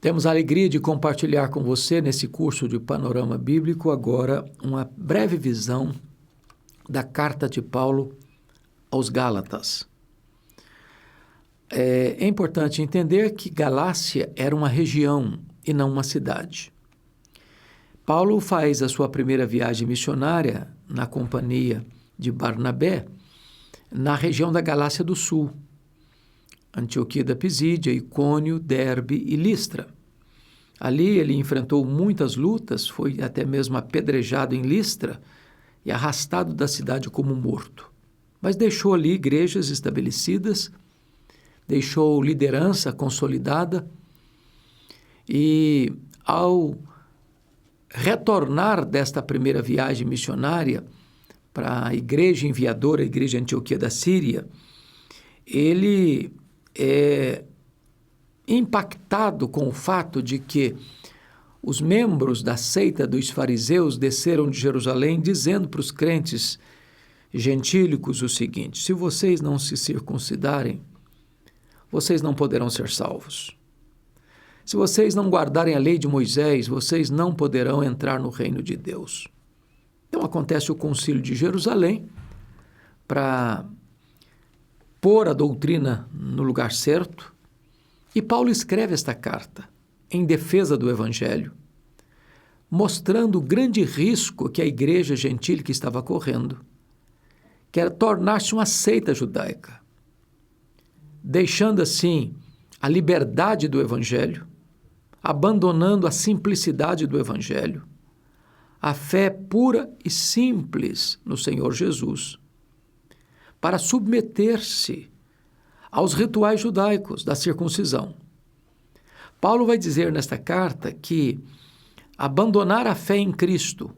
Temos a alegria de compartilhar com você, nesse curso de Panorama Bíblico, agora uma breve visão da carta de Paulo aos Gálatas. É importante entender que Galácia era uma região e não uma cidade. Paulo faz a sua primeira viagem missionária na companhia de Barnabé, na região da Galácia do Sul, Antioquia da Pisídia, Icônio, Derbe e Listra. Ali ele enfrentou muitas lutas, foi até mesmo apedrejado em Listra e arrastado da cidade como morto. Mas deixou ali igrejas estabelecidas, deixou liderança consolidada e, ao retornar desta primeira viagem missionária para a igreja enviadora, a igreja de Antioquia da Síria, ele é impactado com o fato de que os membros da seita dos fariseus desceram de Jerusalém dizendo para os crentes gentílicos o seguinte: se vocês não se circuncidarem, vocês não poderão ser salvos. Se vocês não guardarem a lei de Moisés, vocês não poderão entrar no reino de Deus. Então acontece o concílio de Jerusalém para pôr a doutrina no lugar certo, e Paulo escreve esta carta em defesa do Evangelho, mostrando o grande risco que a igreja gentílica estava correndo, que era tornar-se uma seita judaica, deixando assim a liberdade do Evangelho, abandonando a simplicidade do Evangelho, a fé pura e simples no Senhor Jesus, para submeter-se aos rituais judaicos da circuncisão. Paulo vai dizer nesta carta que abandonar a fé em Cristo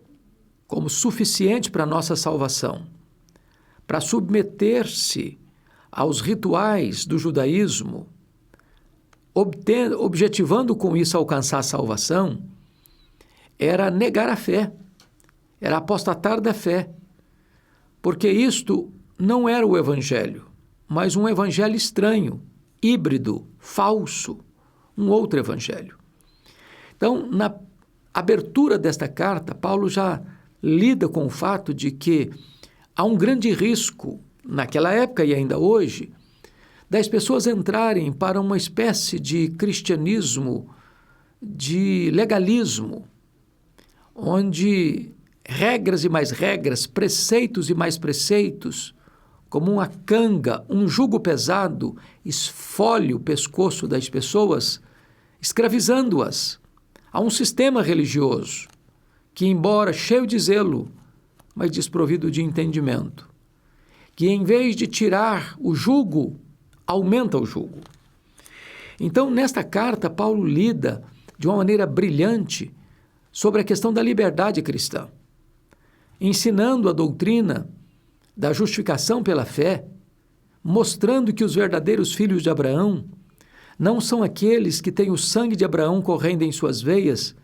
como suficiente para a nossa salvação, para submeter-se aos rituais do judaísmo, objetivando com isso alcançar a salvação, era negar a fé, era apostatar da fé, porque isto não era o Evangelho, mas um Evangelho estranho, híbrido, falso, um outro Evangelho. Então, na abertura desta carta, Paulo já lida com o fato de que há um grande risco, naquela época e ainda hoje, das pessoas entrarem para uma espécie de cristianismo, de legalismo, onde regras e mais regras, preceitos e mais preceitos, como uma canga, um jugo pesado, esfolhe o pescoço das pessoas, escravizando-as a um sistema religioso que, embora cheio de zelo, mas desprovido de entendimento, que em vez de tirar o jugo, aumenta o jugo. Então, nesta carta, Paulo lida de uma maneira brilhante sobre a questão da liberdade cristã, ensinando a doutrina da justificação pela fé, mostrando que os verdadeiros filhos de Abraão não são aqueles que têm o sangue de Abraão correndo em suas veias,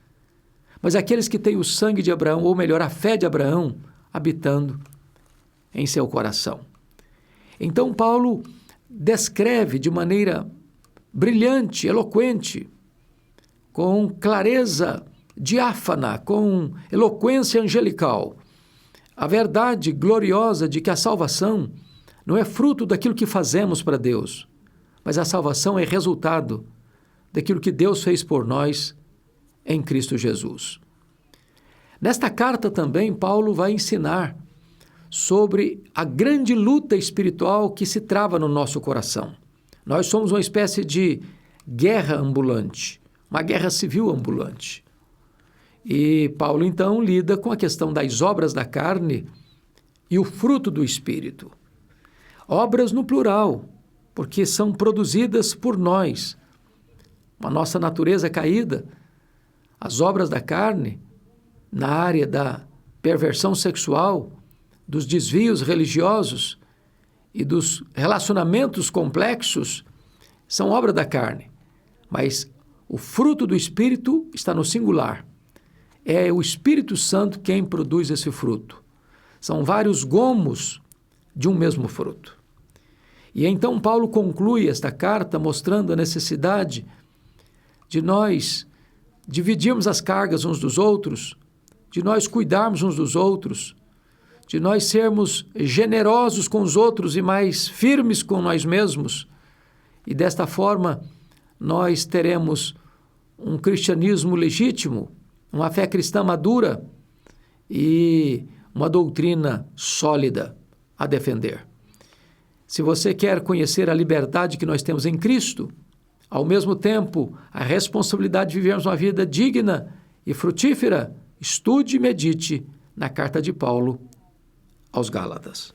mas aqueles que têm o sangue de Abraão, ou melhor, a fé de Abraão, habitando em seu coração. Então, Paulo descreve de maneira brilhante, eloquente, com clareza diáfana, com eloquência angelical, a verdade gloriosa de que a salvação não é fruto daquilo que fazemos para Deus, mas a salvação é resultado daquilo que Deus fez por nós em Cristo Jesus. Nesta carta também, Paulo vai ensinar sobre a grande luta espiritual que se trava no nosso coração. Nós somos uma espécie de guerra ambulante, uma guerra civil ambulante. E Paulo, então, lida com a questão das obras da carne e o fruto do Espírito. Obras no plural, porque são produzidas por nós. A nossa natureza caída, as obras da carne, na área da perversão sexual, dos desvios religiosos e dos relacionamentos complexos, são obra da carne. Mas o fruto do Espírito está no singular. É o Espírito Santo quem produz esse fruto. São vários gomos de um mesmo fruto. E então Paulo conclui esta carta mostrando a necessidade de nós dividirmos as cargas uns dos outros, de nós cuidarmos uns dos outros, de nós sermos generosos com os outros e mais firmes com nós mesmos. E desta forma, nós teremos um cristianismo legítimo, uma fé cristã madura e uma doutrina sólida a defender. Se você quer conhecer a liberdade que nós temos em Cristo, ao mesmo tempo a responsabilidade de vivermos uma vida digna e frutífera, estude e medite na carta de Paulo aos Gálatas.